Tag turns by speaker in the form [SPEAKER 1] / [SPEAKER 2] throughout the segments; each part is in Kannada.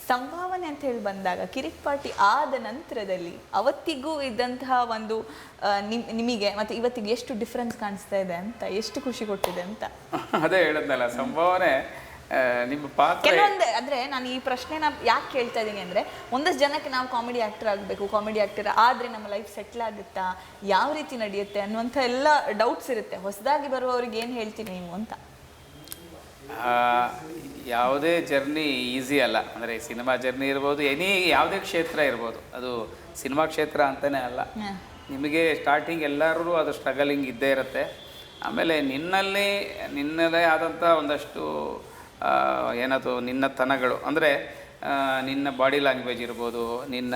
[SPEAKER 1] ಸಂಭಾವನೆ ಅಂತ ಹೇಳಿ ಬಂದಾಗ ಕಿರಿಕ್ ಪಾರ್ಟಿ ಆದ ನಂತರದಲ್ಲಿ ಅವತ್ತಿಗೂ ಇದ್ದಂತಹ ಒಂದು ನಿಮಗೆ ಮತ್ತೆ ಇವತ್ತಿಗೆ ಎಷ್ಟು ಡಿಫ್ರೆನ್ಸ್ ಕಾಣಿಸ್ತಾ ಇದೆ ಅಂತ, ಎಷ್ಟು ಖುಷಿ ಕೊಟ್ಟಿದೆ ಅಂತ?
[SPEAKER 2] ಅದೇ ಹೇಳಿದ್ನಲ್ಲ, ಸಂಭಾವನೆ ನಿಮ್ಮ ಪಾತ್ರ
[SPEAKER 1] ಕೆಲವೊಂದು ಅಂದ್ರೆ ನಾನು ಈ ಪ್ರಶ್ನೆನ ಯಾಕೆ ಕೇಳ್ತಾ ಇದ್ದೀನಿ ಅಂದ್ರೆ, ಒಂದಷ್ಟು ಜನಕ್ಕೆ ನಾವು ಕಾಮಿಡಿ ಆಕ್ಟರ್ ಆಗಬೇಕು, ಕಾಮಿಡಿ ಆಕ್ಟರ್ ಆದ್ರೆ ನಮ್ಮ ಲೈಫ್ ಸೆಟ್ಲ್ ಆಗುತ್ತಾ, ಯಾವ ರೀತಿ ನಡೆಯುತ್ತೆ ಅನ್ನುವಂಥ ಎಲ್ಲ ಡೌಟ್ಸ್ ಇರುತ್ತೆ. ಹೊಸದಾಗಿ ಬರುವವ್ರಿಗೆ ಏನು ಹೇಳ್ತೀನಿ ನೀವು ಅಂತ?
[SPEAKER 2] ಯಾವುದೇ ಜರ್ನಿ ಈಸಿ ಅಲ್ಲ. ಅಂದರೆ ಸಿನಿಮಾ ಜರ್ನಿ ಇರ್ಬೋದು, ಯಾವುದೇ ಕ್ಷೇತ್ರ ಇರ್ಬೋದು, ಅದು ಸಿನಿಮಾ ಕ್ಷೇತ್ರ ಅಂತಲೇ ಅಲ್ಲ. ನಿಮಗೆ ಸ್ಟಾರ್ಟಿಂಗ್ ಎಲ್ಲರೂ ಅದು ಸ್ಟ್ರಗಲಿಂಗ್ ಇದ್ದೇ ಇರುತ್ತೆ. ಆಮೇಲೆ ನಿನ್ನದೇ ಆದಂಥ ಒಂದಷ್ಟು ಏನದು ನಿನ್ನತನಗಳು, ಅಂದರೆ ನಿನ್ನ ಬಾಡಿ ಲ್ಯಾಂಗ್ವೇಜ್ ಇರ್ಬೋದು, ನಿನ್ನ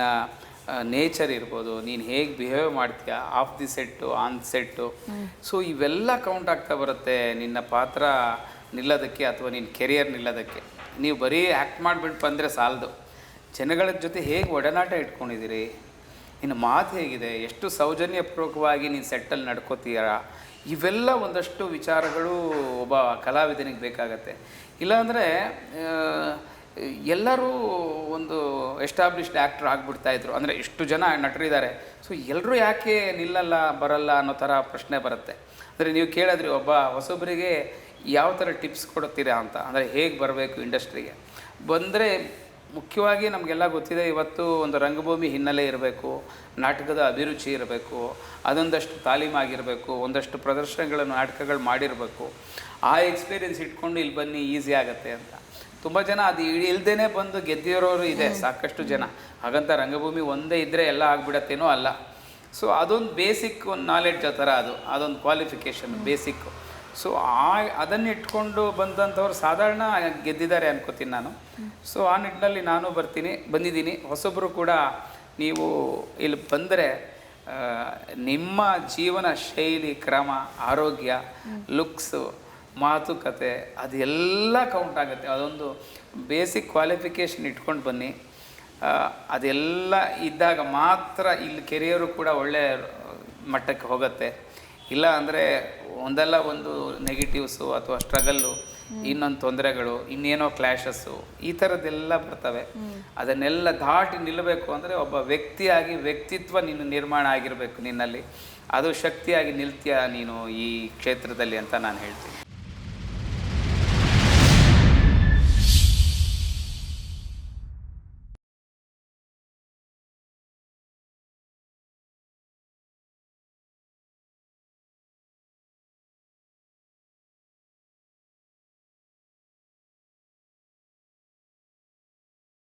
[SPEAKER 2] ನೇಚರ್ ಇರ್ಬೋದು, ನೀನು ಹೇಗೆ ಬಿಹೇವ್ ಮಾಡ್ತೀಯ of the set on set, so ಇವೆಲ್ಲ ಕೌಂಟ್ ಆಗ್ತಾ ಬರುತ್ತೆ ನಿನ್ನ ಪಾತ್ರ ನಿಲ್ಲೋದಕ್ಕೆ ಅಥವಾ ನಿನ್ನ ಕೆರಿಯರ್ ನಿಲ್ಲೋದಕ್ಕೆ. ನೀವು ಬರೀ ಆ್ಯಕ್ಟ್ ಮಾಡಿಬಿಟ್ಟು ಬಂದರೆ ಸಾಲದು. ಜನಗಳ ಜೊತೆ ಹೇಗೆ ಒಡನಾಟ ಇಟ್ಕೊಂಡಿದ್ದೀರಿ, ನಿನ್ನ ಮಾತು ಹೇಗಿದೆ, ಎಷ್ಟು ಸೌಜನ್ಯಪೂರ್ವಕವಾಗಿ ನೀನು ಸೆಟ್ಟಲ್ಲಿ ನಡ್ಕೋತೀರಾ, ಇವೆಲ್ಲ ಒಂದಷ್ಟು ವಿಚಾರಗಳು ಒಬ್ಬ ಕಲಾವಿದನಿಗೆ ಬೇಕಾಗತ್ತೆ. ಇಲ್ಲಾಂದರೆ ಎಲ್ಲರೂ ಒಂದು ಎಸ್ಟಾಬ್ಲಿಷ್ಡ್ ಆ್ಯಕ್ಟ್ರ್ ಆಗಿಬಿಡ್ತಾಯಿದ್ರು. ಅಂದರೆ ಇಷ್ಟು ಜನ ನಟರಿದ್ದಾರೆ, ಸೊ ಎಲ್ಲರೂ ಯಾಕೆ ನಿಲ್ಲಲ್ಲ ಬರಲ್ಲ ಅನ್ನೋ ಥರ ಪ್ರಶ್ನೆ ಬರುತ್ತೆ. ಅಂದರೆ ನೀವು ಕೇಳಿದ್ರಿ ಒಬ್ಬ ಹೊಸೊಬ್ಬರಿಗೆ ಯಾವ ಥರ ಟಿಪ್ಸ್ ಕೊಡ್ತೀರಾ ಅಂತ, ಅಂದರೆ ಹೇಗೆ ಬರಬೇಕು ಇಂಡಸ್ಟ್ರಿಗೆ ಬಂದರೆ, ಮುಖ್ಯವಾಗಿ ನಮಗೆಲ್ಲ ಗೊತ್ತಿದೆ, ಇವತ್ತು ಒಂದು ರಂಗಭೂಮಿ ಹಿನ್ನೆಲೆ ಇರಬೇಕು, ನಾಟಕದ ಅಭಿರುಚಿ ಇರಬೇಕು, ಅದೊಂದಷ್ಟು ತಾಲೀಮಾಗಿರಬೇಕು, ಒಂದಷ್ಟು ಪ್ರದರ್ಶನಗಳನ್ನು ನಾಟಕಗಳು ಮಾಡಿರಬೇಕು. ಆ ಎಕ್ಸ್ಪೀರಿಯೆನ್ಸ್ ಇಟ್ಕೊಂಡು ಇಲ್ಲಿ ಬನ್ನಿ ಈಸಿ ಆಗುತ್ತೆ ಅಂತ. ತುಂಬ ಜನ ಅದು ಇಲ್ದೇ ಬಂದು ಗೆದ್ದಿರೋರು ಇದೆ, ಸಾಕಷ್ಟು ಜನ. ಹಾಗಂತ ರಂಗಭೂಮಿ ಒಂದೇ ಇದ್ದರೆ ಎಲ್ಲ ಆಗಿಬಿಡತ್ತೇನೋ ಅಲ್ಲ. ಸೊ ಅದೊಂದು ಬೇಸಿಕ್ ಒಂದು ನಾಲೆಡ್ಜ್ ಆ ಥರ, ಅದೊಂದು ಕ್ವಾಲಿಫಿಕೇಷನ್ ಬೇಸಿಕ್ಕು. ಸೊ ಅದನ್ನು ಇಟ್ಕೊಂಡು ಬಂದಂಥವ್ರು ಸಾಧಾರಣ ಗೆದ್ದಿದ್ದಾರೆ ಅನ್ಕೋತೀನಿ ನಾನು. ಸೊ ಆ ನಿಟ್ಟಿನಲ್ಲಿ ನಾನು ಬಂದಿದ್ದೀನಿ. ಹೊಸೊಬ್ಬರು ಕೂಡ ನೀವು ಇಲ್ಲಿ ಬಂದರೆ ನಿಮ್ಮ ಜೀವನ ಶೈಲಿ, ಕ್ರಮ, ಆರೋಗ್ಯ, ಲುಕ್ಸು, ಮಾತುಕತೆ ಅದೆಲ್ಲ ಕೌಂಟ್ ಆಗುತ್ತೆ. ಅದೊಂದು ಬೇಸಿಕ್ ಕ್ವಾಲಿಫಿಕೇಷನ್ ಇಟ್ಕೊಂಡು ಬನ್ನಿ. ಅದೆಲ್ಲ ಇದ್ದಾಗ ಮಾತ್ರ ಇಲ್ಲಿ ಕೆರಿಯರು ಕೂಡ ಒಳ್ಳೆಯ ಮಟ್ಟಕ್ಕೆ ಹೋಗುತ್ತೆ. ಇಲ್ಲ ಅಂದರೆ ಒಂದಲ್ಲ ಒಂದು ನೆಗೆಟಿವ್ಸು ಅಥವಾ ಸ್ಟ್ರಗಲ್ಲು, ಇನ್ನೊಂದು ತೊಂದರೆಗಳು, ಇನ್ನೇನೋ ಕ್ಲ್ಯಾಶಸ್ಸು, ಈ ಥರದ್ದೆಲ್ಲ ಬರ್ತವೆ. ಅದನ್ನೆಲ್ಲ ದಾಟಿ ನಿಲ್ಲಬೇಕು ಅಂದರೆ ಒಬ್ಬ ವ್ಯಕ್ತಿಯಾಗಿ ವ್ಯಕ್ತಿತ್ವ ನೀನು ನಿರ್ಮಾಣ ಆಗಿರಬೇಕು ನಿನ್ನಲ್ಲಿ. ಅದು ಶಕ್ತಿಯಾಗಿ ನಿಲ್ತೀಯ ನೀನು ಈ ಕ್ಷೇತ್ರದಲ್ಲಿ ಅಂತ ನಾನು ಹೇಳ್ತೀನಿ.